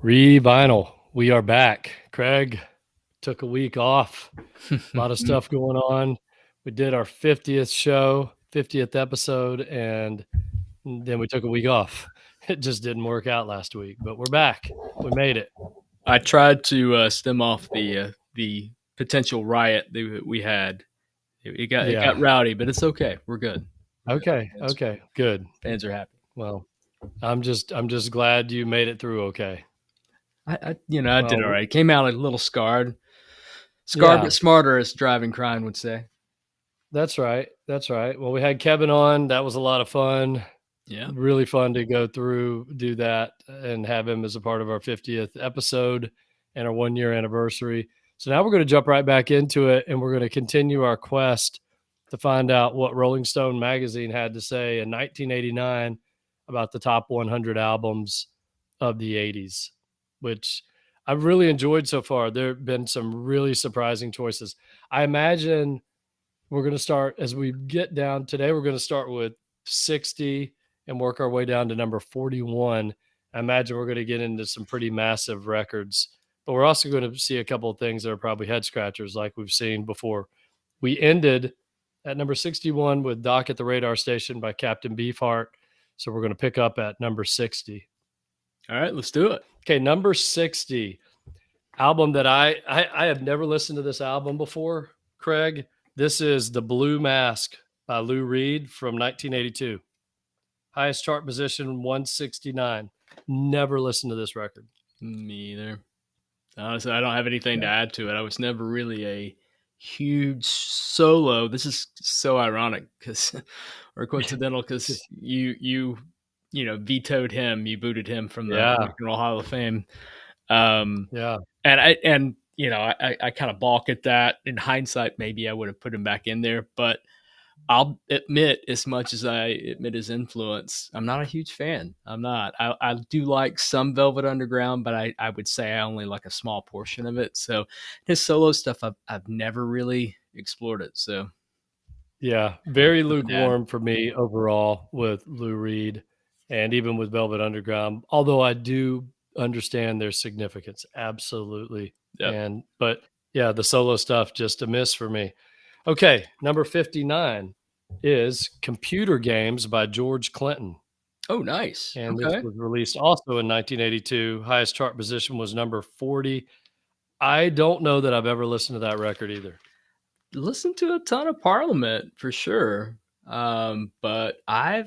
Revinyl. We are back. Craig took a week off. A lot of stuff going on. We did our 50th show, 50th episode, and then we took a week off. It just didn't work out last week, but we're back. We made it. I tried to stem off the potential riot that we had. It got rowdy, but it's okay. We're good. Okay. Good. Fans are happy. Well, I'm just glad you made it through okay. I did all right. Came out a little scarred. Scarred but smarter, as Driving Crime would say. That's right. Well, we had Kevin on. That was a lot of fun. Yeah. Really fun to go through, do that, and have him as a part of our 50th episode and our 1-year anniversary. So now we're going to jump right back into it, and we're going to continue our quest to find out what Rolling Stone magazine had to say in 1989 about the top 100 albums of the 80s, which I've really enjoyed so far. There have been some really surprising choices. I imagine we're going to start, as we get down today, we're going to start with 60 and work our way down to number 41. I imagine we're going to get into some pretty massive records, but we're also going to see a couple of things that are probably head scratchers like we've seen before. We ended at number 61 with Dock at the Radar Station by Captain Beefheart. So we're going to pick up at number 60. All right, let's do it. Okay, number 60, album that I have never listened to this album before, Craig. This is The Blue Mask by Lou Reed from 1982. Highest chart position, 169. Never listened to this record. Me either. Honestly, I don't have anything to add to it. I was never really a huge solo. This is so ironic or coincidental because you vetoed him. You booted him from the Rock and Roll Hall of Fame. And I kind of balk at that. In hindsight, maybe I would have put him back in there, but I'll admit, as much as I admit his influence, I'm not a huge fan. I'm not. I do like some Velvet Underground, but I would say I only like a small portion of it. So his solo stuff, I've never really explored it. So yeah, very lukewarm for me overall with Lou Reed and even with Velvet Underground, although I do understand their significance. Absolutely. Yep. But yeah, the solo stuff just a miss for me. Okay, number 59 is Computer Games by George Clinton. Oh, nice. And this was released also in 1982. Highest chart position was number 40. I don't know that I've ever listened to that record either. Listened to a ton of Parliament for sure. But I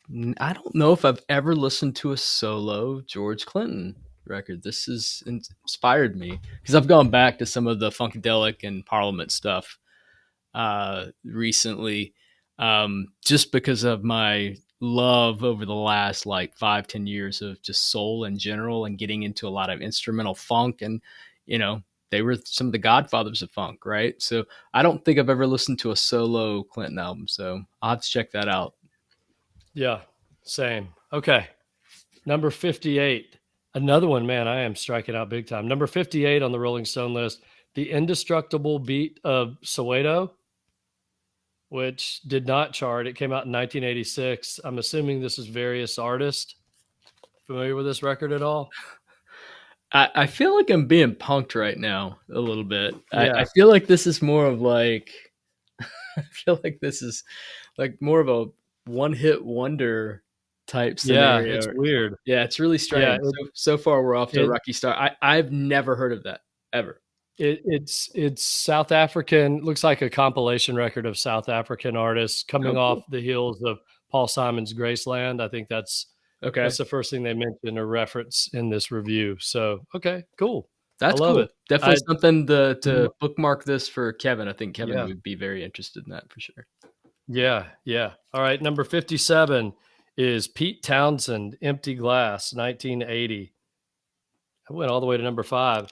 don't know if I've ever listened to a solo George Clinton record. This has inspired me because I've gone back to some of the Funkadelic and Parliament stuff recently, just because of my love over the last like 5-10 years of just soul in general and getting into a lot of instrumental funk. And they were some of the godfathers of funk, right? So I don't think I've ever listened to a solo Clinton album, so I'll have to check that out. Yeah, same. Okay, number 58, another one, man, I am striking out big time. Number 58 on the Rolling Stone list, The Indestructible Beat of Soweto, which did not chart. It came out in 1986. I'm assuming this is various artists. Familiar with this record at all? I feel like I'm being punked right now a little bit. Yeah. I feel like this is more of like, I feel like this is like more of a one-hit wonder type scenario. Yeah, it's weird. Yeah, it's really strange. Yeah, so far we're off to a rocky start. I've never heard of that ever. It's South African. Looks like a compilation record of South African artists coming off the heels of Paul Simon's Graceland. I think that's the first thing they mention or reference in this review. So cool. That's cool. It. Definitely something to bookmark this for Kevin. I think Kevin would be very interested in that for sure. Yeah. All right, number 57 is Pete Townsend, Empty Glass, 1980. I went all the way to number 5.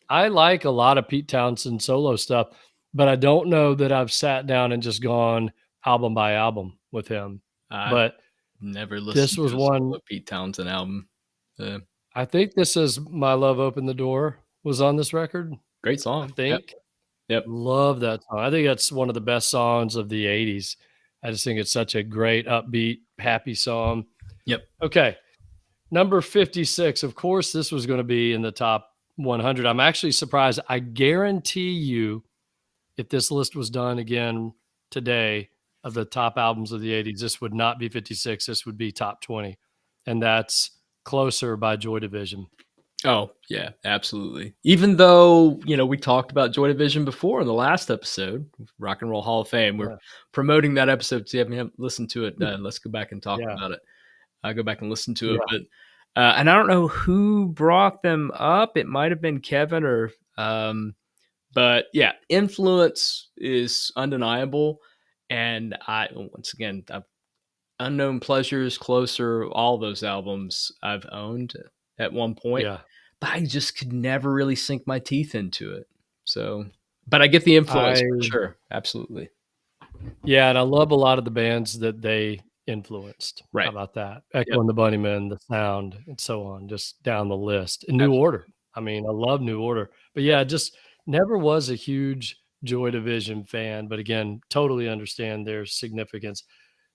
I like a lot of Pete Townsend solo stuff, but I don't know that I've sat down and just gone album by album with him. But never listened this was one Pete Townsend album. I think this is My Love Opened the Door was on this record. Great song. I think. Yep. Love that song. I think that's one of the best songs of the 80s. I just think it's such a great, upbeat, happy song. Yep. Okay. Number 56. Of course, this was going to be in the top 100. I'm actually surprised. I guarantee you, if this list was done again today of the top albums of the 80s, this would not be 56. This would be top 20. And that's Closer by Joy Division. Oh, yeah, absolutely. Even though, we talked about Joy Division before in the last episode, Rock and Roll Hall of Fame. We're Yeah. promoting that episode. So if you haven't listened to it, let's go back and talk Yeah. about it. I go back and listen to it. Yeah. But and I don't know who brought them up. It might have been Kevin or but yeah, influence is undeniable. And once again, Unknown Pleasures, Closer, all those albums I've owned at one point, Yeah. but I just could never really sink my teeth into it. So, but I get the influence for sure. Absolutely. Yeah, and I love a lot of the bands that they influenced. How Right. about that? Echo Yep. and the Bunnymen, The Sound, and so on, just down the list. And New Absolutely. Order. I mean, I love New Order. But yeah, just never was a huge Joy Division fan, but again, totally understand their significance.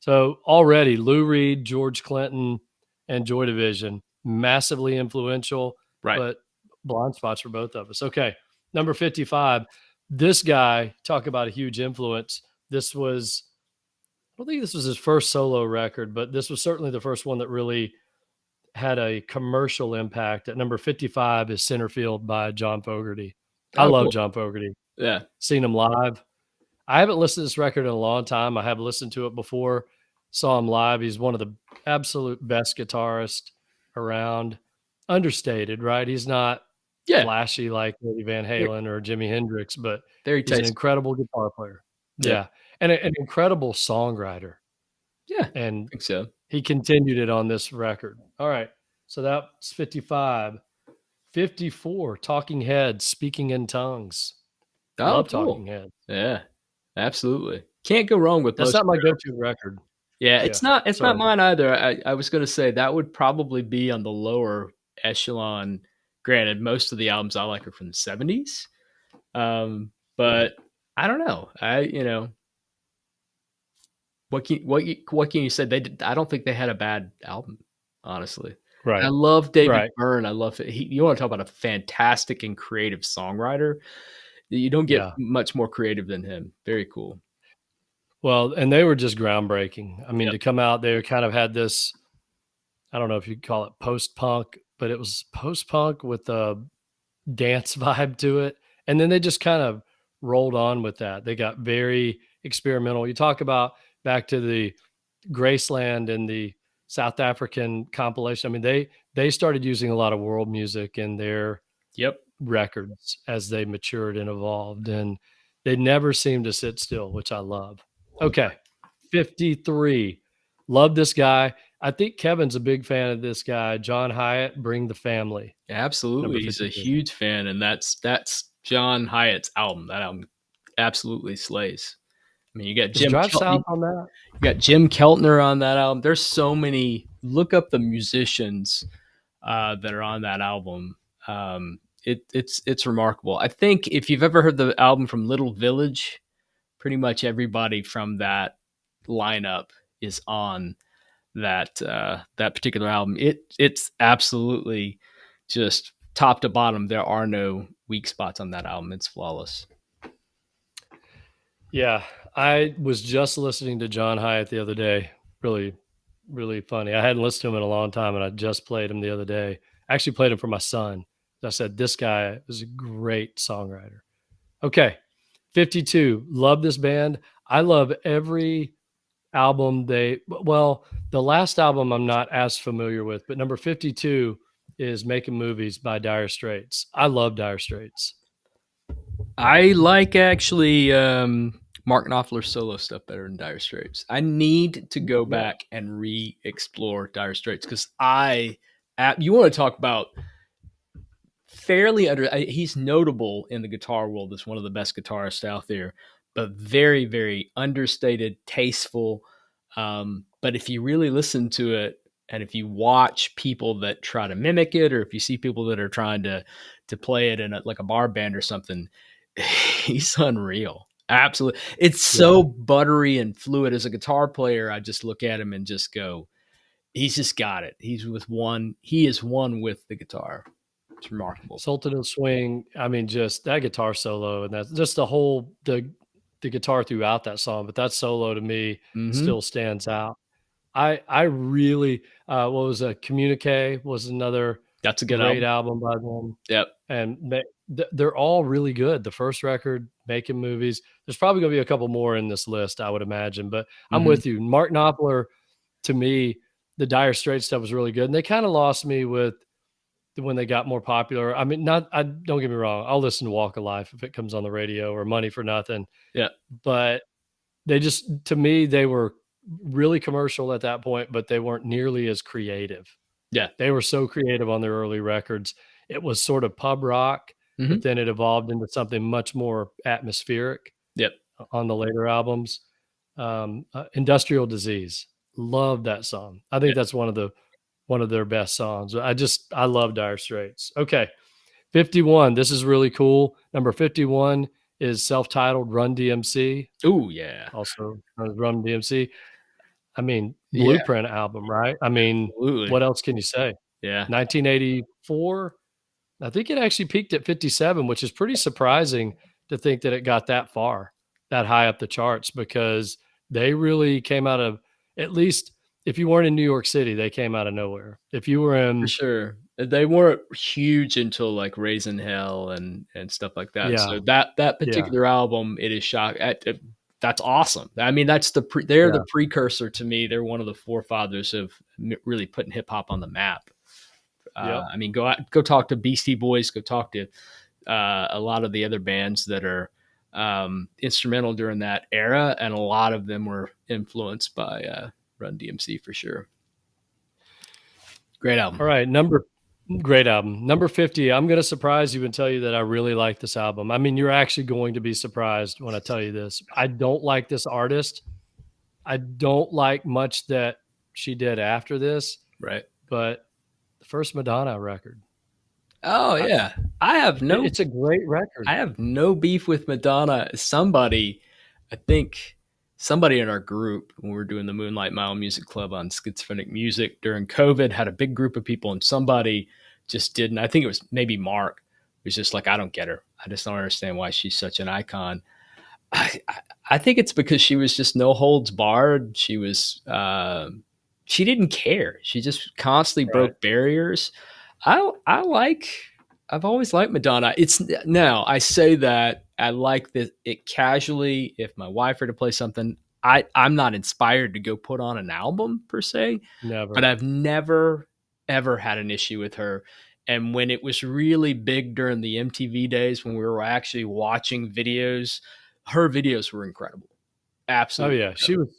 So already Lou Reed, George Clinton, and Joy Division, massively influential, Right. but blind spots for both of us. Okay, number 55. This guy, talk about a huge influence. This was, I don't think this was his first solo record, but this was certainly the first one that really had a commercial impact. At number 55 is Centerfield by John Fogerty. I Oh, love cool. John Fogerty. Yeah. Seen him live. I haven't listened to this record in a long time. I have listened to it before, saw him live. He's one of the absolute best guitarists around. Understated, right? He's not Yeah. flashy like Eddie Van Very, Halen or Jimi Hendrix, but very he's an tasteful. incredible guitar player. Yep. Yeah, and an incredible songwriter, Yeah. I and think so. he continued it on this record. All right, so that's 55. 54, Talking Heads, Speaking in Tongues. Oh, Love cool. Talking Heads. Yeah. Absolutely. Can't go wrong with That's most. not my go-to record. Yeah, Yeah, it's not sorry. mine either. I was gonna say that would probably be on the lower echelon. Granted, most of the albums I like are from the 70s. But I don't know. What can you say? I don't think they had a bad album, honestly. And I Right, love David right. Byrne. I love it. You want to talk about a fantastic and creative songwriter. You don't get Yeah. much more creative than him. Very cool. Well, and they were just groundbreaking. I mean, Yep. to come out, they kind of had this, I don't know if you'd call it post-punk, but it was post-punk with a dance vibe to it. And then they just kind of rolled on with that. They got very experimental. You talk about back to the Graceland and the South African compilation. I mean, they started using a lot of world music in their Yep. records as they matured and evolved, and they never seemed to sit still, which I love. Okay, 53. Love this guy. I think Kevin's a big fan of this guy, John Hyatt, Bring the Family, Absolutely. number He's a 53. huge fan, and that's John Hyatt's album. That album absolutely slays. I mean, you got Is Drive South on that? Jim Keltner on that album. There's so many. Look up the musicians that are on that album. It's remarkable. I think if you've ever heard the album from Little Village, pretty much everybody from that lineup is on that particular album. It's absolutely just top to bottom. There are no weak spots on that album. It's flawless. Yeah, I was just listening to John Hyatt the other day. Really, really funny. I hadn't listened to him in a long time, and I just played him the other day. I actually played him for my son. I said, this guy is a great songwriter. Okay, 52. Love this band. I love every album the last album I'm not as familiar with, but number 52 is Making Movies by Dire Straits. I love Dire Straits. I like actually Mark Knopfler's solo stuff better than Dire Straits. I need to go Yeah. back and re-explore Dire Straits because you want to talk about fairly he's notable in the guitar world as one of the best guitarists out there, but very, very understated, tasteful. But if you really listen to it and if you watch people that try to mimic it, or if you see people that are trying to play it in like a bar band or something, he's unreal. Absolutely. It's Yeah. so buttery and fluid. As a guitar player, I just look at him and just go, he's just got it. He is one with the guitar. It's remarkable. Sultan of Swing. I mean, just that guitar solo and that's just the guitar throughout that song, but that solo to me Mm-hmm. still stands out. I really what was a Communique was another That's a good great album. album by them, Yep. and they're all really good. The first record, Making Movies. There's probably gonna be a couple more in this list, I would imagine, but I'm Mm-hmm. with you. Mark Knopfler, to me, the Dire Straits stuff was really good, and they kind of lost me with when they got more popular. I mean, not I don't get me wrong. I'll listen to Walk of Life if it comes on the radio or Money for Nothing, Yeah. but they just to me they were really commercial at that point, but they weren't nearly as creative. Yeah. They were so creative on their early records. It was sort of pub rock, Mm-hmm. but then it evolved into something much more atmospheric Yep. on the later albums. Industrial Disease, love that song. I think that's one of their best songs. I love Dire Straits. Okay, 51. This is really cool. Number 51 is self-titled Run DMC, Oh yeah. also known as Run DMC. I mean, Yeah. blueprint album, right? I mean, Absolutely. what else can you say? Yeah. 1984. I think it actually peaked at 57, which is pretty surprising to think that it got that far, that high up the charts, because they really came out of, at least if you weren't in New York City, they came out of nowhere. If you were For in, sure. They weren't huge until like Raising Hell and stuff like that. yeah, So that yeah, particular album, it is shock. That's awesome. I mean, they're the yeah, precursor to me. They're one of the forefathers of really putting hip hop on the map. yep. I mean, go talk to Beastie Boys, go talk to a lot of the other bands that are instrumental during that era, and a lot of them were influenced by Run DMC for sure. Great All album. right, great album. Number 50, I'm going to surprise you and tell you that I really like this album. I mean, you're actually going to be surprised when I tell you this. I don't like this artist. I don't like much that she did after this, Right. but the first Madonna record, Oh I, yeah, I have no it's a great record. I have no beef with Madonna. I think somebody in our group when we were doing the Moonlight Mile Music Club on schizophrenic music during COVID had a big group of people, and somebody just didn't. I think it was maybe Mark was just like, I don't get her. I just don't understand why she's such an icon. I think it's because she was just no holds barred. She didn't care. She just constantly Right. broke barriers. I like. I've always liked Madonna. It's now I say that I like it casually. If my wife were to play something, I'm not inspired to go put on an album per se, but Never. I've never ever had an issue with her. And when it was really big during the MTV days when we were actually watching videos, her videos were incredible. Oh Absolutely yeah, incredible.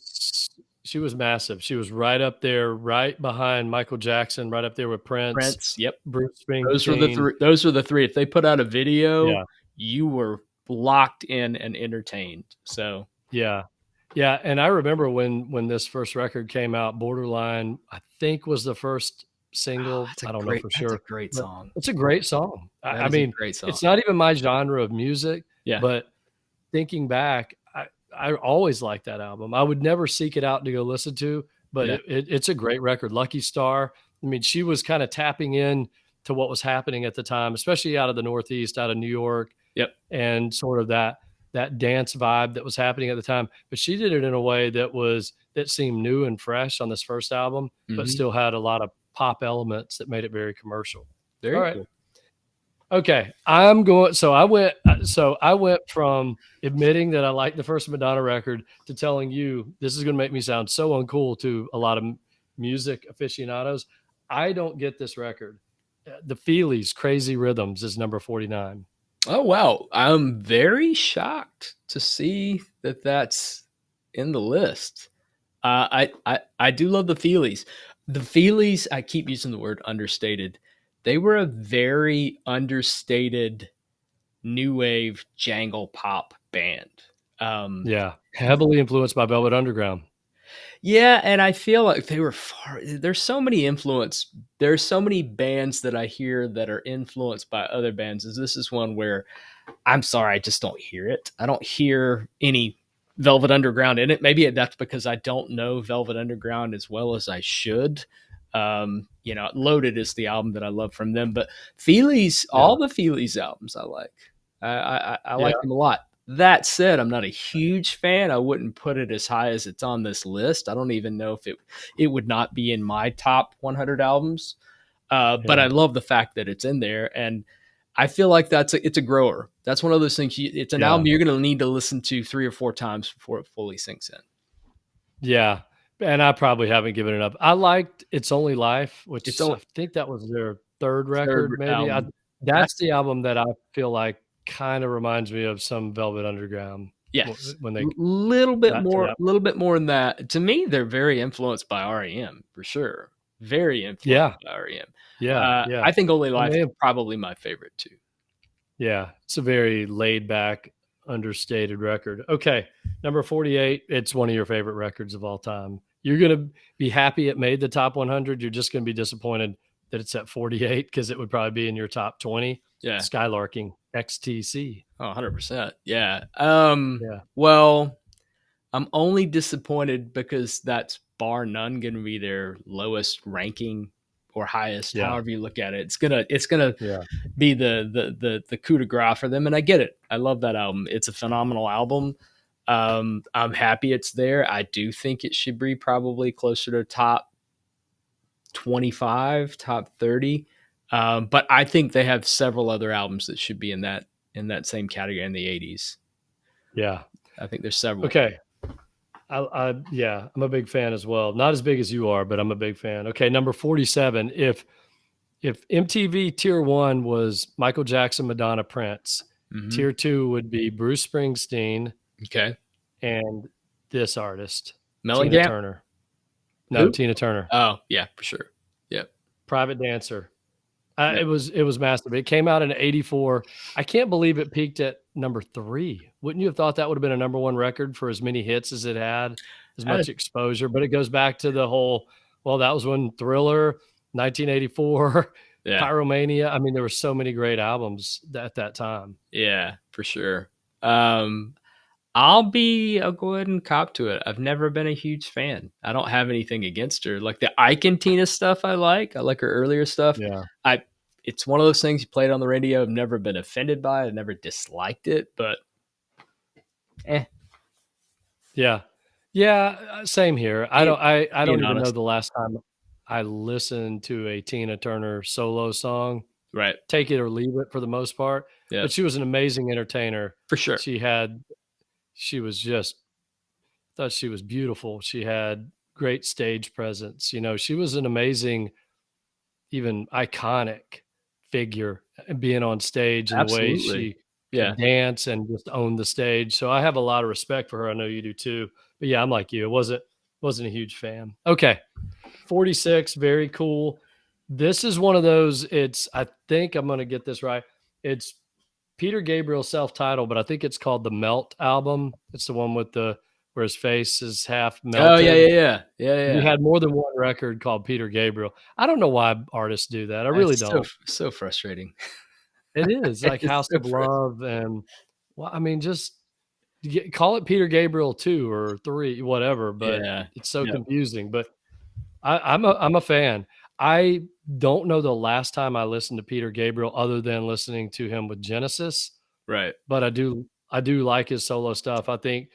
she was massive. She was right up there, right behind Michael Jackson, right up there with Prince, Prince, yep. Bruce Those were the Springsteen. three. Those were the three. If they put out a video, Yeah, you were locked in and entertained. So yeah, yeah. And I remember when this first record came out, Borderline, I think was the first single. I don't know for that's a sure, great but song. it's a great song. That I is a mean, great song. it's not even my genre of music, Yeah, but thinking back, I always liked that album. I would never seek it out to go listen to, but yeah, it's a great record. Lucky Star. I mean, she was kind of tapping in to what was happening at the time, especially out of the Northeast, out of New York, yep. and sort of that dance vibe that was happening at the time. But she did it in a way that seemed new and fresh on this first album, but Hmm. still had a lot of pop elements that made it very commercial. All Very right. cool. Okay, I'm going. So I went from admitting that I like the first Madonna record to telling you this is going to make me sound so uncool to a lot of music aficionados. I don't get this record. The Feelies, Crazy Rhythms is number 49. Oh wow, I'm very shocked to see that that's in the list. I do love the Feelies. The Feelies, I keep using the word understated. They were a very understated new wave jangle pop band. Um, Yeah, heavily influenced by Velvet Underground. yeah, and I feel like they were far. There's so many bands that I hear that are influenced by other bands. This is one where I'm sorry, I just don't hear it. I don't hear any Velvet Underground in it. Maybe that's because I don't know Velvet Underground as well as I should. Loaded is the album that I love from them, but Feelies, Yeah. all the Feelies albums I like. I Yeah. like them a lot. That said, I'm not a huge fan. I wouldn't put it as high as it's on this list. I don't even know if it would not be in my top 100 albums. But I Yeah. love the fact that it's in there, and I feel like it's a grower. That's one of those things. It's an Yeah. album you're going to need to listen to 3 or 4 times before it fully sinks in. Yeah. And I probably haven't given it up. I liked It's Only Life, It's which only I think that was their third third record, maybe. album. That's the album that I feel like kind of reminds me of some Velvet Underground Yes, when they little bit got to more, that. a little bit more than that. To me, they're very influenced by REM for sure. Very influenced Yeah. by REM. Yeah. Yeah. I think Only And Life they is have, probably my favorite too. yeah, it's a very laid back, understated record. Okay. Number 48. It's one of your favorite records of all time. You're going to be happy it made the top 100. You're just going to be disappointed that it's at 48 because it would probably be in your top 20. Yeah. Skylarking XTC. Oh, 100%. Yeah. Yeah. Well, I'm only disappointed because that's bar none going to be their lowest ranking or highest, Yeah. however you look at it. It's gonna Yeah. be the coup de grace for them, and I get it. I love that album. It's a phenomenal album. I'm happy it's there. I do think it should be probably closer to top 25, top 30. But I think they have several other albums that should be in that same category in the 80s. Yeah. I think there's several. Okay. Yeah, I'm a big fan as well. Not as big as you are, but I'm a big fan. Okay, number 47. If MTV tier 1 was Michael Jackson, Madonna, Prince, Mm-hmm. tier 2 would be Bruce Springsteen Okay. and this artist, Tina Mellencamp? Turner. No, Who? Tina Turner. Oh, yeah, for sure. Yep. Private Dancer. Yep. It was massive. It came out in 84. I can't believe it peaked at number 3. Wouldn't you have thought that would have been a number 1 record for as many hits as it had, as Uh, much exposure? But it goes back to the whole, well, that was when Thriller, 1984, yeah. Pyromania. I mean, there were so many great albums at that time. Yeah, for sure. I'll go ahead and cop to it. I've never been a huge fan. I don't have anything against her. Like the Ike and Tina stuff I like. I like her earlier stuff. Yeah. It's one of those things you played on the radio. I've never been offended by it. I've never disliked it, but Yeah. Yeah, same here. I don't even know honest. the last time I listened to a Tina Turner solo song. Right. Take it or leave it for the most part. Yeah. But she was an amazing entertainer. For sure. She was just thought she was beautiful. She had great stage presence. You know, she was an amazing, even iconic figure being on stage and the way Absolutely. she Yeah. could dance and just own the stage. So I have a lot of respect for her. I know you do too. But yeah, I'm like you. Wasn't a huge fan. Okay. 46, very cool. This is one of those, I think I'm going to get this right. It's Peter Gabriel self-titled, but I think it's called the Melt album. It's the one with where his face is half melted. Oh yeah. He had more than one record called Peter Gabriel. I don't know why artists do that. I really That's don't. so frustrating. It is like It's House so of Love and well, I mean, just call it Peter Gabriel 2 or 3, whatever, but Yeah. it's so Yep. confusing. But I'm a fan. I don't know the last time I listened to Peter Gabriel other than listening to him with Genesis, Right. but I do like his solo stuff. I think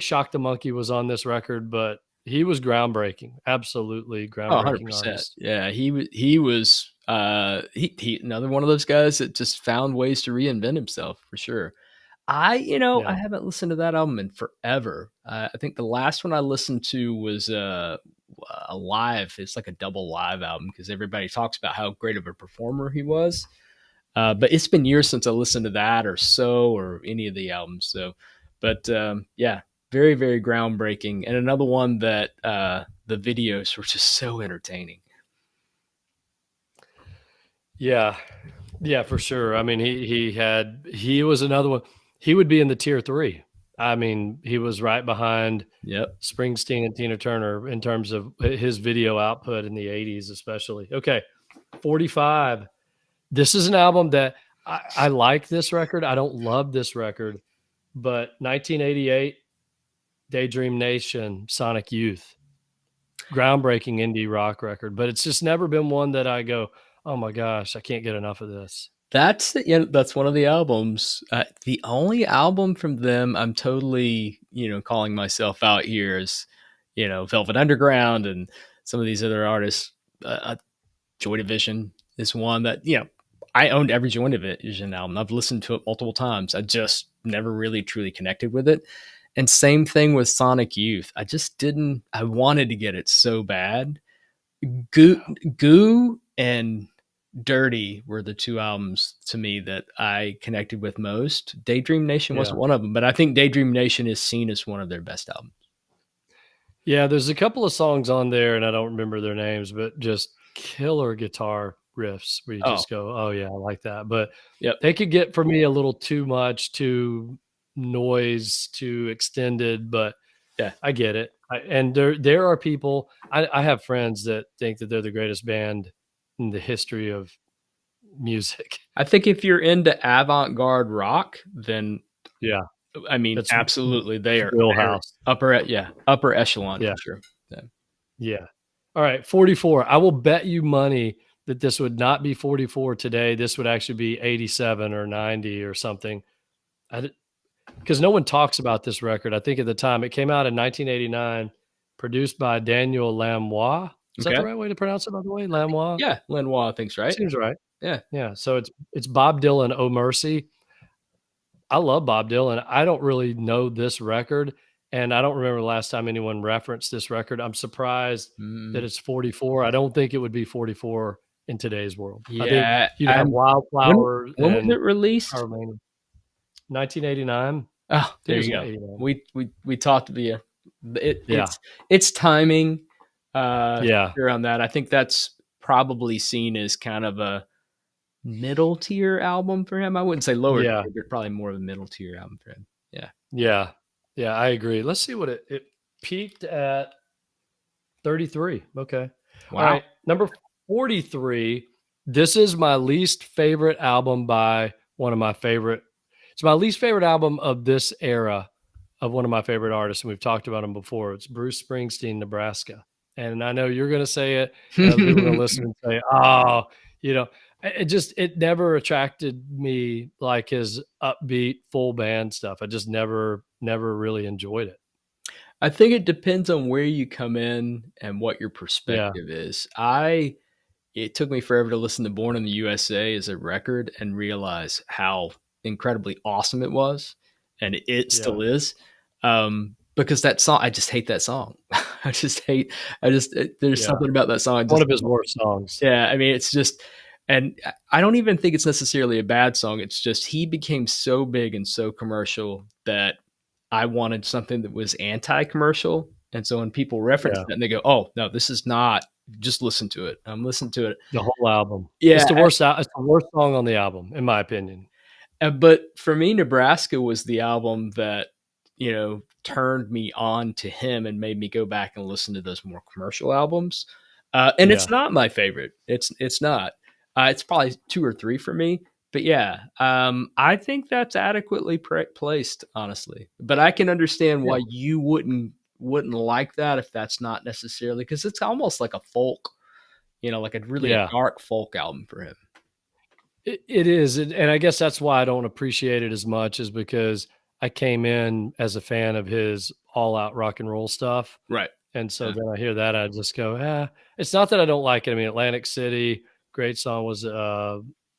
Shock the Monkey was on this record, but he was groundbreaking. Absolutely Oh, groundbreaking 100%. artist. Yeah, he was he another one of those guys that just found ways to reinvent himself for sure. I Yeah. haven't listened to that album in forever. I think the last one I listened to was a live. It's like a double live album because everybody talks about how great of a performer he was. But it's been years since I listened to that or any of the albums. So, but yeah, very very groundbreaking, and another one that the videos were just so entertaining. Yeah. Yeah, for sure. I mean, he was another one. He would be in the tier 3. I mean, he was right behind Yep. Springsteen and Tina Turner in terms of his video output in the 80s, especially. Okay. 45. This is an album that I like this record. I don't love this record, but 1988, Daydream Nation, Sonic Youth. groundbreaking indie rock record, but it's just never been one that I go, oh my gosh, I can't get enough of this. That's one of the albums. The only album from them I'm totally, calling myself out here is, Velvet Underground and some of these other artists. Joy Division is one that, I owned every Joy Division album. I've listened to it multiple times. I just never really truly connected with it. And same thing with Sonic Youth. I just didn't. I wanted to get it so bad. Goo, Goo and Dirty were the two albums to me that I connected with most. Daydream Nation Yeah. wasn't one of them, but I think Daydream Nation is seen as one of their best albums. Yeah, there's a couple of songs on there, and I don't remember their names, but just killer guitar riffs where you Oh, just go, "Oh yeah, I like that." But yep. they could get for me a little too much, too noise, too extended. But Yeah. I get it. And there are people. I have friends that think that they're the greatest band in the history of music. I think if you're into avant-garde rock, then Yeah, I mean, that's absolutely, they're wheelhouse. upper echelon Yeah, for sure. Yeah. yeah. All right, 44. I will bet you money that this would not be 44 today. This would actually be 87 or 90 or something. Because no one talks about this record. I think at the time it came out in 1989, produced by Daniel Lanois. Is that the Okay. right way to pronounce it, by the way? Lanois? Yeah, Lenoir thinks right. Seems right. Yeah. Yeah. So it's Bob Dylan, Oh Mercy. I love Bob Dylan. I don't really know this record, and I don't remember the last time anyone referenced this record. I'm surprised that Mm, it's 44. I don't think it would be 44 in today's world. I think yeah, you'd have and when Wildflower when was and it released? however many. 1989. I Oh, think it there was you go. 89. We talked via it, Yeah. it's timing, Yeah. sure on that. I think that's probably seen as kind of a middle tier album for him. I wouldn't say lower Yeah. tier, but probably more of a middle tier album for him. Yeah. Yeah. Yeah. I agree. Let's see what it peaked at 33. Okay. All Wow. right. Number 43. This is my least favorite album by one of my favorite. It's my least favorite album of this era of one of my favorite artists. And we've talked about him before. It's Bruce Springsteen, Nebraska. And I know you're going to say it, and other people are going to listen and say, oh, you know, it never attracted me like his upbeat full band stuff. I just never really enjoyed it. I think it depends on where you come in and what your Yeah. perspective is. It took me forever to listen to Born in the USA as a record and realize how incredibly awesome it was, and it Yeah. still is. Because that song, I just hate that song. I just hate. There's Yeah. something about that song. I One just of his worst songs. yeah. I mean, it's just, and I don't even think it's necessarily a bad song. It's just he became so big and so commercial that I wanted something that was anti-commercial. And so when people reference Yeah. that and they go, "Oh no, this is not," just listen to it. Listen to it. The whole album. Yeah, It's the worst song on the album, in my opinion. but for me, Nebraska was the album that, turned me on to him and made me go back and listen to those more commercial albums. And it's Yeah. not my favorite. It's not. It's probably two or three for me. But yeah, I think that's adequately placed, honestly. But I can understand Yeah. why you wouldn't like that if that's not necessarily, because it's almost like a folk, like a really a Yeah. dark folk album for him. It is, and I guess that's why I don't appreciate it as much is because I came in as a fan of his all out rock and roll stuff, Right. and so Yeah. then I hear that, I just go, It's not that I don't like it. I mean, Atlantic City, great song was,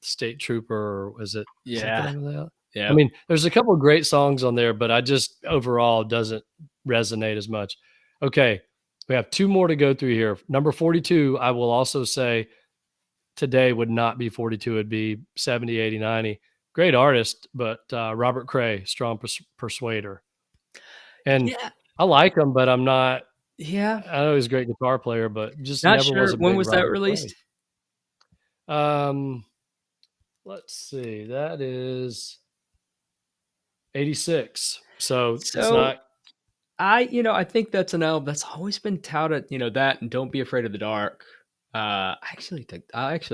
State Trooper, or is that the Yeah. name of that? I Yeah. mean, there's a couple of great songs on there, but I just overall doesn't resonate as much. Okay, we have 2 more to go through here. Number 42, I will also say today would not be 42, it'd be 70, 80, 90. Great artist, but Robert Cray, Strong Persuader. And Yeah. I like him, but Yeah. I know he's a great guitar player, but just Not never was sure a when big was that Robert Cray. released? Um, let's see, that is 86. So it's So not, I think that's an album that's always been touted, that and Don't Be Afraid of the Dark. I actually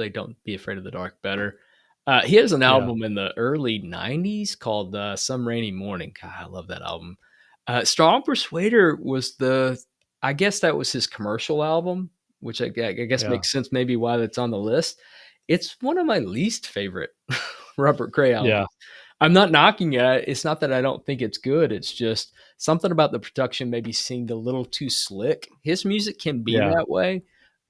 Don't Be Afraid of the Dark better. He has an yeah, album in the early '90s called Some Rainy Morning. God, I love that album. Strong Persuader was I guess that was his commercial album, which I guess Yeah. makes sense maybe why that's on the list. It's one of my least favorite Robert Cray Yeah. albums. I'm not knocking it. It's not that I don't think it's good. It's just something about the production maybe seemed a little too slick. His music can be Yeah. that way.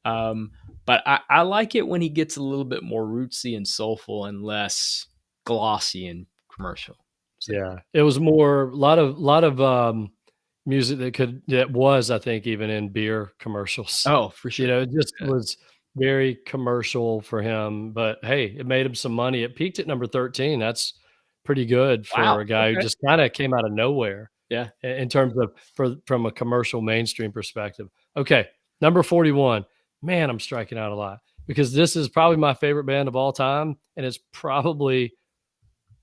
Um, but I like it when he gets a little bit more rootsy and soulful and less glossy and commercial. So, Yeah. It was more a lot of music that was, I think, even in beer commercials. oh, for sure. It just Yeah. was very commercial for him, but hey, it made him some money. It peaked at number 13. That's pretty good for Wow. a guy who Okay. just kinda came out of nowhere Yeah. in terms of from a commercial mainstream perspective. Okay, number 41. Man, I'm striking out a lot because this is probably my favorite band of all time, and it's probably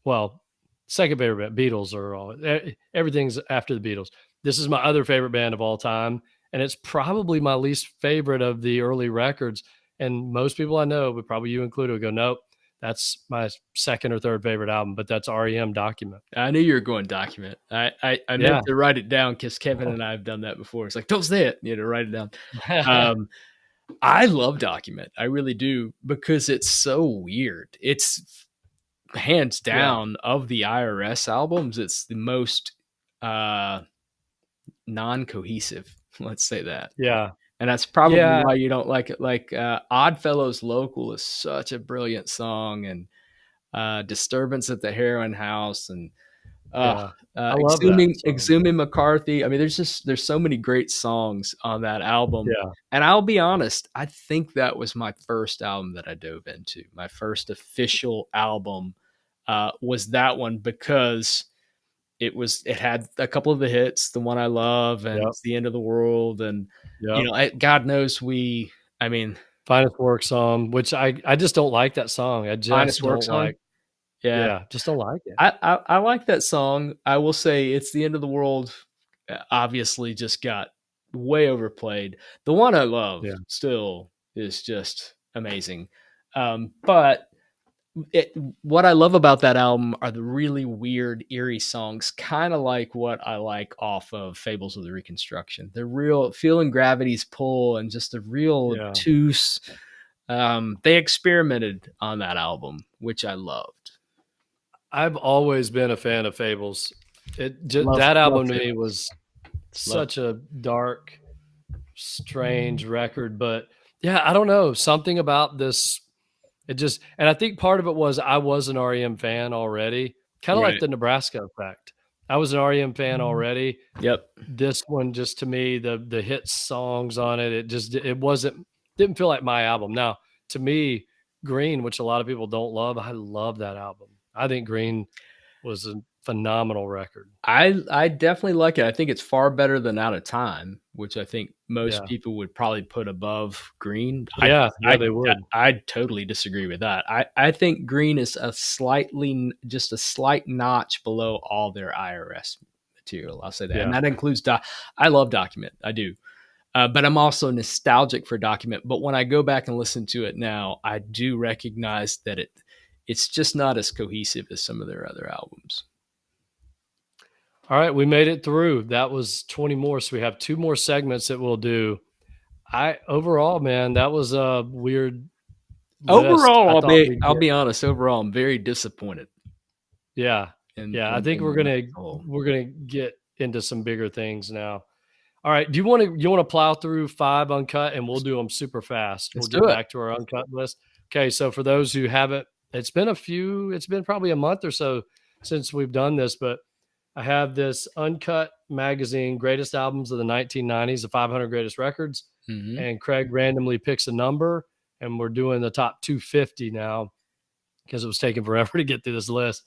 well, second favorite band, Beatles are all everything's after the Beatles. This is my other favorite band of all time, and it's probably my least favorite of the early records. And most people I know, but probably you included, would go, nope, that's my second or third favorite album, but that's REM Document. I knew you were going document. I meant Yeah. to write it down because Kevin and I have done that before. It's like, don't say it, write it down. Um, I love document. I really do because it's so weird. It's hands Yeah. down of the IRS albums. It's the most non-cohesive. Let's say that. Yeah. And that's probably Yeah. why you don't like it. Like Oddfellows Local is such a brilliant song, and Disturbance at the Heroin House, and uh, Yeah. I love that song. Exhuming McCarthy. I mean, there's so many great songs on that album. Yeah. And I'll be honest, I think that was my first album that I dove into. My first official album was that one because it had a couple of the hits, the one I love, and Yep. It's the End of the World, and Yep. God knows I mean, Finest Work song, which I just don't like that song. I Finest just Work don't song. like Yeah, yeah, just don't like it. I like that song. I will say It's the End of the World obviously just got way overplayed. The one I love Yeah. still is just amazing. But it, what I love about that album are the really weird, eerie songs, kind of like what I like off of Fables of the Reconstruction. The real feeling gravity's pull and just a real Yeah. obtuse. They experimented on that album, which I loved. I've always been a fan of Fables. That Love album to me Fables. was Love. such a dark, strange record, but yeah, I don't know, something about this it just and I think part of it was I was an REM fan already, kinda like Right. the Nebraska Effect. I was an REM fan already. Yep. This one just to me, the hit songs on it, it wasn't didn't feel like my album. Now, to me, Green, which a lot of people don't love, I love that album. I think Green was a phenomenal record. I definitely like it. I think it's far better than Out of Time, which I think most Yeah. people would probably put above Green. Yeah, yeah, I they would. I totally disagree with that. I think Green is just a slight notch below all their IRS material. I'll say that, and Yeah. that includes I love Document. I do. But I'm also nostalgic for Document. But when I go back and listen to it now, I do recognize that it's just not as cohesive as some of their other albums. All right, we made it through. That was 20 more, so we have 2 more segments that we'll do. I overall, man, that was a weird list. I Overall, thought we'd I'll get be honest. Overall, I'm very disappointed yeah. Yeah, I think in the list as a whole. we're gonna get into some bigger things now. All right, do you wanna plow through 5 uncut, and we'll do them super fast. Let's We'll do get it. back to our uncut list. Okay, so for those who haven't it's been probably a month or so since we've done this, but I have this Uncut magazine, greatest albums of the 1990s, the 500 greatest records, Hmm. and Craig randomly picks a number, and we're doing the top 250 now because it was taking forever to get through this list.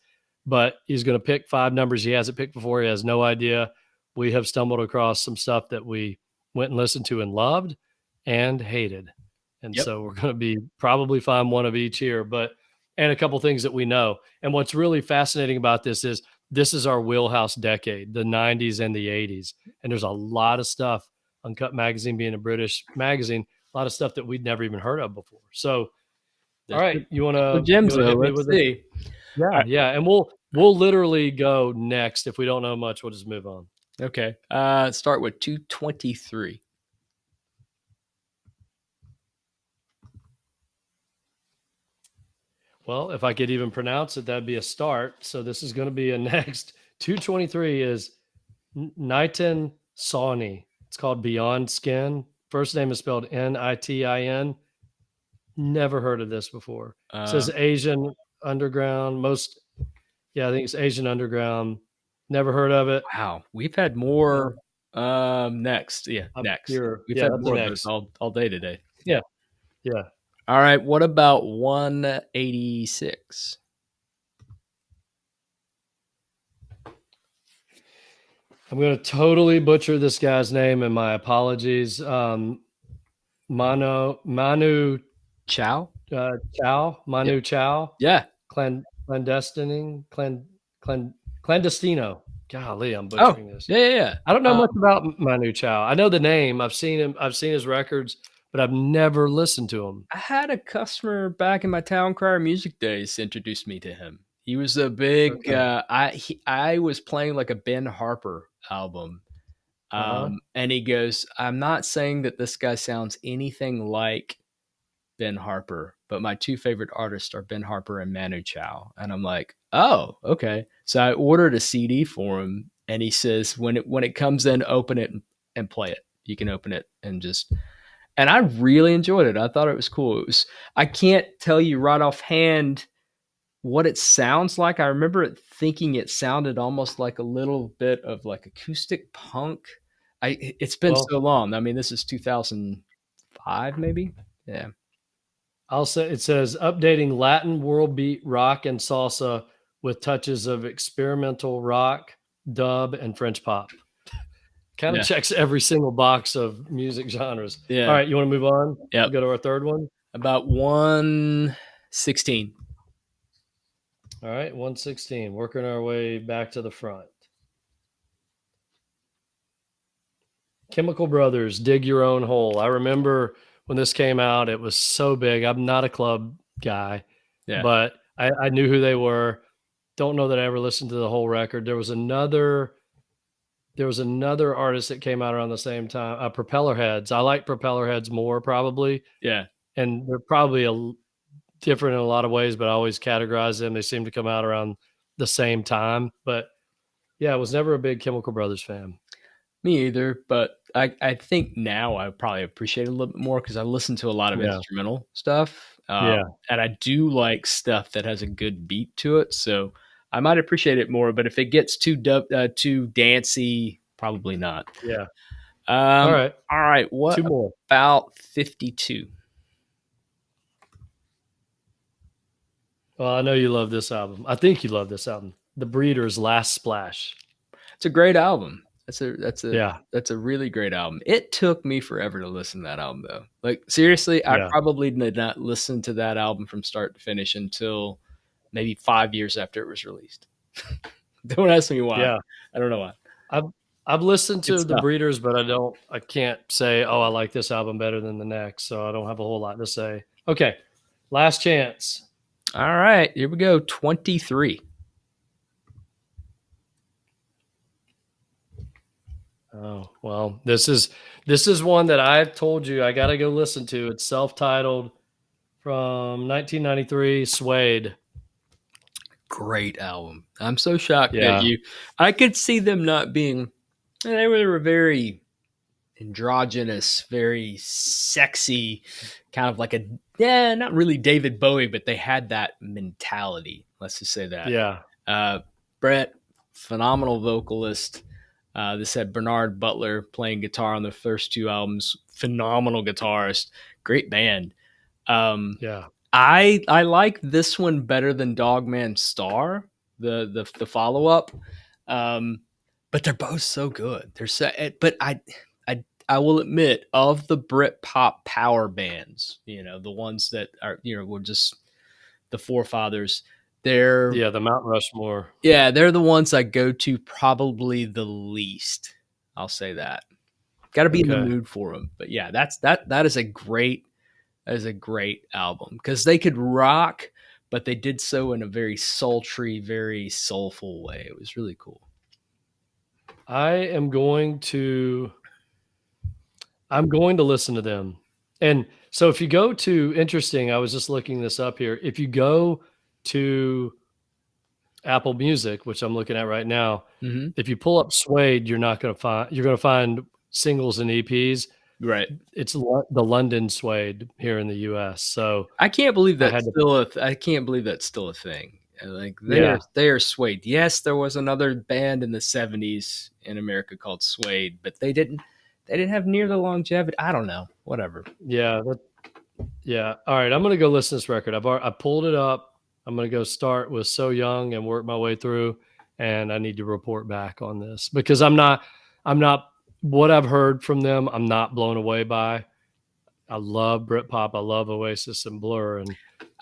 But he's going to pick 5 numbers he hasn't picked before. He has no idea. We have stumbled across some stuff that we went and listened to and loved and hated. And Yep. so we're going to be probably find one of each here, but and a couple things that we know. And what's really fascinating about this is our wheelhouse decade, the 90s and the 80s. And there's a lot of stuff, Uncut Magazine being a British magazine, a lot of stuff that we'd never even heard of before. So, all There's right, some gems you wanna though. hit me Let's with it? see. Yeah, All yeah, and we'll literally go next. If we don't know much, we'll just move on. right. Okay. Start with 223. Well, if I could even pronounce it, that'd be a start. So this is going to be a next 223 is Nitin Sawhney. It's called Beyond Skin. First name is spelled Nitin. Never heard of this before. It says Asian Underground. I think it's Asian Underground. Never heard of it. Wow, we've had more. Next, yeah, I'm next. pure. We've Yeah, had that's the more of those next. all day today. Yeah, yeah. All right, what about 186? I'm going to totally butcher this guy's name, and my apologies. Manu Chow? Chow, Yeah. Manu Chow, Yeah. Clandestino. Golly, I'm Oh, butchering this. yeah. I don't know much about Manu Chao. I know the name. I've seen him. I've seen his records, but I've never listened to him. I had a customer back in my Town Crier music days introduce me to him. He was a big. Okay. I was playing like a Ben Harper album, and he goes, "I'm not saying that this guy sounds anything like Ben Harper, but my two favorite artists are Ben Harper and Manu Chao." And I'm like, "Oh, okay." So I ordered a CD for him, and he says, "When it comes in, open it and play it. You can open it and just." And I really enjoyed it. I thought it was cool. I can't tell you right offhand what it sounds like. I remember thinking it sounded almost like a little bit of like acoustic punk. It's been so long. I mean, this is 2005, maybe. Yeah. I'll say it says updating Latin world beat rock and salsa with touches of experimental rock, dub, and French pop. Kind of checks every single box of music genres. Yeah. All right, you want to move on? Yeah. We'll go to our third one. About 116. All right, 116. Working our way back to the front. Chemical Brothers, Dig Your Own Hole. I remember when this came out, it was so big. I'm not a club guy, but I knew who they were. Don't know that I ever listened to the whole record. There was another artist that came out around the same time, Propeller Heads. I like Propeller Heads more probably. Yeah. And they're probably different in a lot of ways, but I always categorize them. They seem to come out around the same time. But yeah, I was never a big Chemical Brothers fan. Me either, but I think now I probably appreciate it a little bit more because I listen to a lot of instrumental stuff. And I do like stuff that has a good beat to it, so I might appreciate it more. But if it gets too dancey, probably not. Yeah. All right. What Two more. about 52? Well, I know you love this album. I think you love this album. The Breeders' Last Splash. It's a great album. That's a really great album. It took me forever to listen to that album though. Like seriously, I probably did not listen to that album from start to finish until maybe 5 years after it was released. Don't ask me why. Yeah. I don't know why. I've listened to The Breeders, but I can't say, oh, I like this album better than the next, so I don't have a whole lot to say. Okay. Last chance. All right, here we go. 23. Oh, well, this is one that I've told you I got to go listen to. It's self-titled from 1993, Suede. Great album. I'm so shocked at you. I could see them not being, they were very androgynous, very sexy, kind of like not really David Bowie, but they had that mentality. Let's just say that. Yeah. Brett, phenomenal vocalist. This had Bernard Butler playing guitar on the first two albums. Phenomenal guitarist, great band. I like this one better than Dogman Star, the follow up. But they're both so good. But I will admit, of the Brit pop power bands, the ones that are were just the forefathers. They're the Mount Rushmore. Yeah, they're the ones I go to probably the least. I'll say that. Got to be in the mood for them. But yeah, that is a great album because they could rock, but they did so in a very sultry, very soulful way. It was really cool. I'm going to listen to them. And so if you go to, interesting, I was just looking this up here. If you go to Apple Music, which I'm looking at right now, Mhm. if you pull up Suede, you're going to find singles and EPs. Right. It's the London Suede here in the US. So I can't believe I that's had to, still I can't believe that's still a thing. Like yeah, they are Suede. Yes, there was another band in the 70s in America called Suede, but they didn't have near the longevity. I don't know. Whatever. yeah, yeah. All right, I'm gonna go listen to this record. I pulled it up. I'm gonna go start with So Young and work my way through, and I need to report back on this because I'm not what I've heard from them. I'm not blown away by. I love Britpop. I love Oasis and Blur and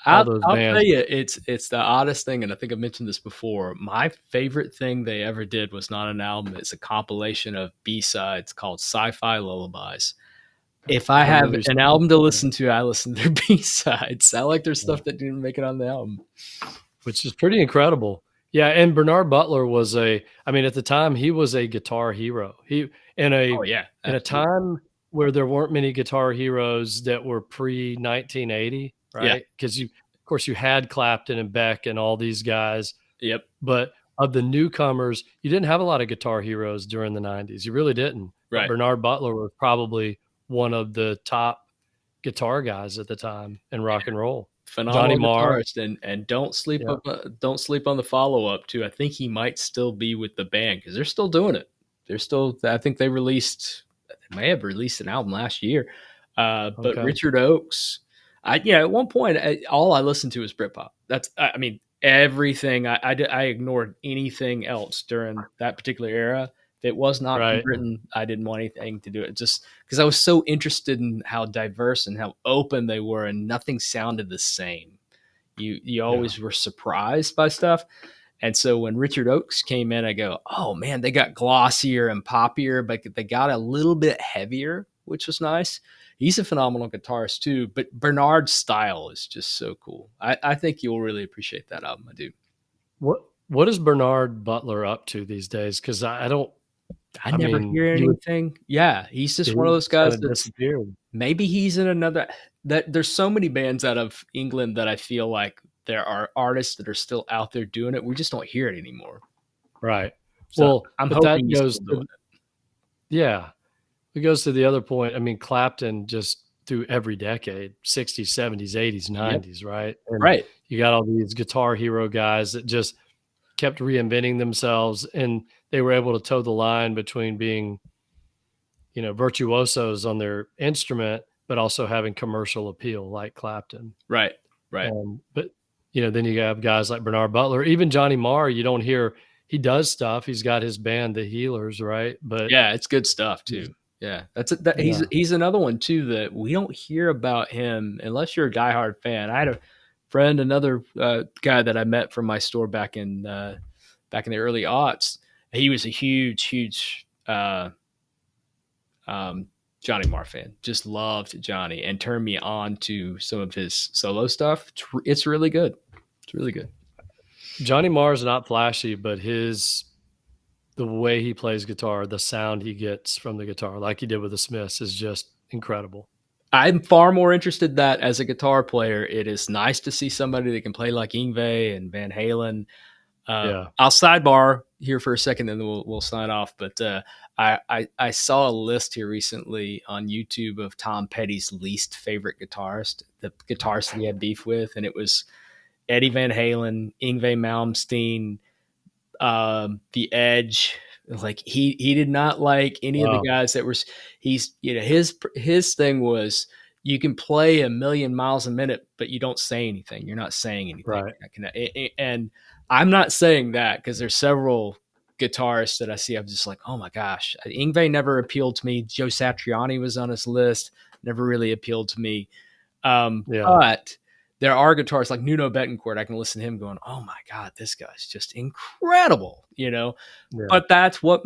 all those I'll tell bands. you, it's the oddest thing, and I think I mentioned this before. My favorite thing they ever did was not an album; it's a compilation of B sides called "Sci-Fi Lullabies." If I I have remember you an saying album to that, listen to, I listen to their B sides. I like their yeah, stuff that didn't make it on the album. which is pretty incredible. Yeah, and Bernard Butler was I mean, at the time he was a guitar hero. He in a Oh yeah, in a absolutely. time where there weren't many guitar heroes that were pre 1980, Yeah. right? Because of course, you had Clapton and Beck and all these guys, Yep. but of the newcomers, you didn't have a lot of guitar heroes during the 90s. You really didn't. But Right. Bernard Butler was probably one of the top guitar guys at the time in rock and roll. Johnny Phenomenal Marr, guitarist, and yeah, don't sleep on the follow up too. I think he might still be with the band because they're still doing it. They're still. I think they may have released an album last year. But okay, Richard Oakes, at one point all I listened to was Britpop. That's I mean everything. I ignored anything else during that particular era. If it was not from right, Britain, I didn't want anything to do it. Just because I was so interested in how diverse and how open they were, and nothing sounded the same. You yeah. always were surprised by stuff, and so when Richard Oakes came in, I go, oh man, they got glossier and poppier, but they got a little bit heavier, which was nice. He's a phenomenal guitarist too, but Bernard's style is just so cool. I think you'll really appreciate that album. I do. What is Bernard Butler up to these days? Because I don't. I I never mean, hear you would anything. Yeah, he's just one of he those just kind guys of that's disappeared, maybe he's in another that there's so many bands out of England that I feel like there are artists that are still out there doing it. We just don't hear it anymore. right? So Well, I'm but that hoping he's goes still doing to yeah, it goes to the other point. I mean, Clapton just through every decade, 60s, 70s, 80s, it. Yep. 90s, right? And Right. you got all these guitar hero guys that just kept reinventing themselves, and they were able to toe the line between being, virtuosos on their instrument, but also having commercial appeal like Clapton. Right. Right. But then you have guys like Bernard Butler, even Johnny Marr. You don't hear he does stuff. He's got his band, the Healers, right? But Yeah, it's good stuff too. Yeah, yeah, he's another one too that we don't hear about him unless you're a diehard fan. I had a friend, another guy that I met from my store back in the early aughts. He was a huge um, Johnny Marr fan. Just loved Johnny and turned me on to some of his solo stuff. It's really good. It's really good. Johnny Marr is not flashy, but the way he plays guitar, the sound he gets from the guitar, like he did with the Smiths, is just incredible. I'm far more interested that as a guitar player, it is nice to see somebody that can play like Yngwie and Van Halen. Yeah. I'll sidebar here for a second, then we'll sign off. But I saw a list here recently on YouTube of Tom Petty's least favorite guitarist, the guitarist that he had beef with, and it was Eddie Van Halen, Yngwie Malmsteen, The Edge. Like he did not like any of the Wow. guys that were. He's his thing was you can play a million miles a minute, but you don't say anything. You're not saying anything. Right. And I'm not saying that because there's several guitarists that I see. I'm just like, oh my gosh, Yngwie never appealed to me. Joe Satriani was on his list, never really appealed to me. Yeah. But there are guitarists like Nuno Bettencourt. I can listen to him going, "Oh my god, this guy's just incredible," you know. Yeah. But that's what's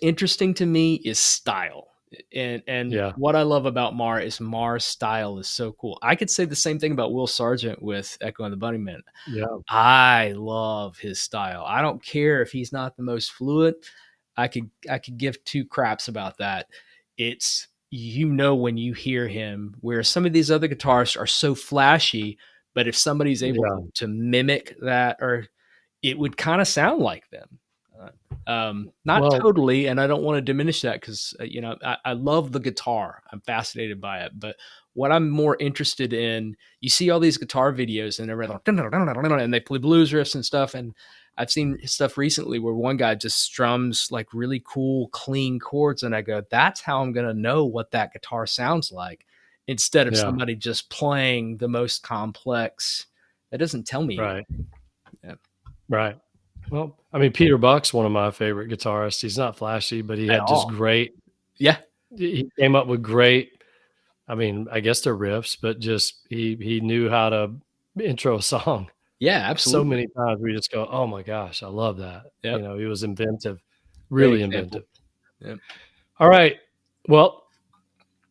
interesting to me is style. And Yeah. what I love about Marr is Marr's style is so cool. I could say the same thing about Will Sargent with Echo and the Bunnymen. Yeah. I love his style. I don't care if he's not the most fluent. I could give two craps about that. It's when you hear him, where some of these other guitarists are so flashy, But if somebody's able Yeah. to mimic that, or it would kind of sound like them. Not Well, totally, and I don't want to diminish that because you know I love the guitar. I'm fascinated by it, but what I'm more interested in, you see all these guitar videos and they're like, and they play blues riffs and stuff, and I've seen stuff recently where one guy just strums like really cool, clean chords, and I go, that's how I'm gonna know what that guitar sounds like, instead of yeah, somebody just playing the most complex. That doesn't tell me right, anything. Yeah. right. Well, I mean, Peter Buck's one of my favorite guitarists. He's not flashy, but he At had just all. great Yeah. he came up with great, I mean, I guess they're riffs, but just he knew how to intro a song. Yeah, So absolutely. many times we just go, "Oh my gosh, I love that." You Yep. know, he was inventive, Great really example. inventive. Yep. All right. Well,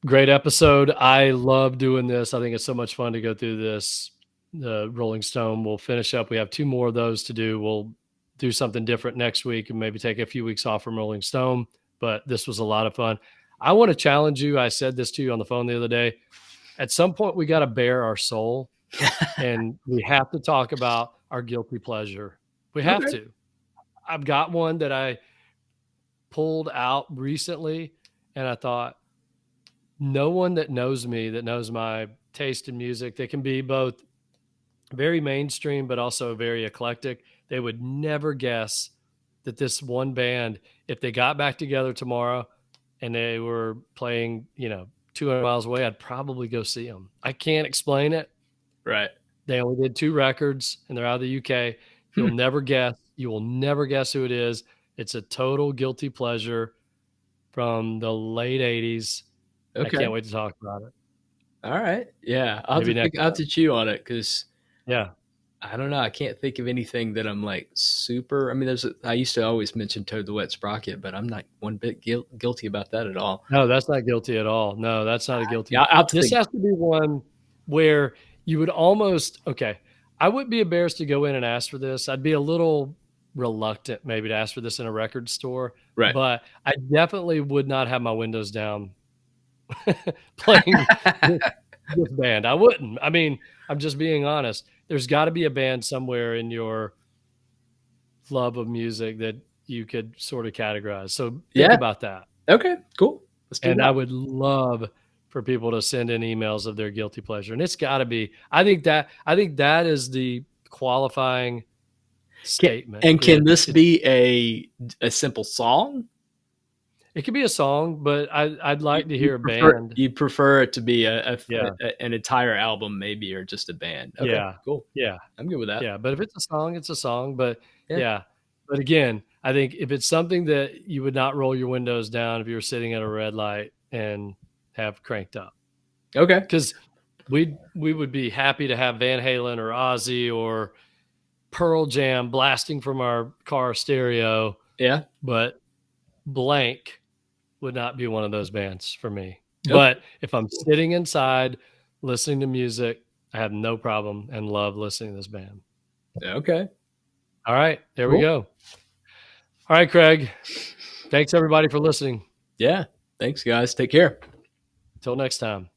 great episode. I love doing this. I think it's so much fun to go through this. The Rolling Stone. We'll finish up. We have 2 more of those to do. We'll do something different next week and maybe take a few weeks off from Rolling Stone, but this was a lot of fun. I wanna challenge you. I said this to you on the phone the other day. At some point, we gotta bare our soul, and we have to talk about our guilty pleasure. We have Okay. to. I've got one that I pulled out recently, and I thought, no one that knows me, that knows my taste in music, they can be both very mainstream, but also very eclectic. They would never guess that this one band, if they got back together tomorrow and they were playing, 200 miles away, I'd probably go see them. I can't explain it. Right. They only did 2 records and they're out of the UK. You'll Hmm. never guess. You will never guess who it is. It's a total guilty pleasure from the late '80s. I Okay. can't wait to talk about it. All right. Yeah. Maybe next I'll have time. to chew on it because Yeah. I don't know. I can't think of anything that I'm like super. I mean, I used to always mention Toad the Wet Sprocket, but I'm not one bit guilty about that at all. No, that's not guilty at all. No, that's not a guilty. Yeah. I'll have to This think. has to be one where you would almost okay, I wouldn't be embarrassed to go in and ask for this. I'd be a little reluctant maybe to ask for this in a record store, Right. but I definitely would not have my windows down playing this band. I wouldn't. I mean, I'm just being honest. There's gotta be a band somewhere in your love of music that you could sort of categorize. So think Yeah. about that. Okay. Cool. Let's do And I that. would love for people to send in emails of their guilty pleasure. And it's gotta be, I think that is the qualifying Can, statement. and can this It's be a simple song? it could be a song, but I'd like to You hear a prefer band. it to be Yeah. an entire album, maybe, or just a band. Okay. Yeah. Cool. Yeah. I'm good with that. Yeah. But if it's a song, it's a song. But Yeah. yeah. But again, I think if it's something that you would not roll your windows down if you were sitting at a red light and have cranked up. Okay. Because we would be happy to have Van Halen or Ozzy or Pearl Jam blasting from our car stereo, Yeah. but blank would not be one of those bands for me. Okay. But if I'm sitting inside listening to music, I have no problem and love listening to this band. Okay. All right, there we Cool. go. All right, Craig. Thanks everybody for listening. Yeah. Thanks, guys. Take care. Until next time.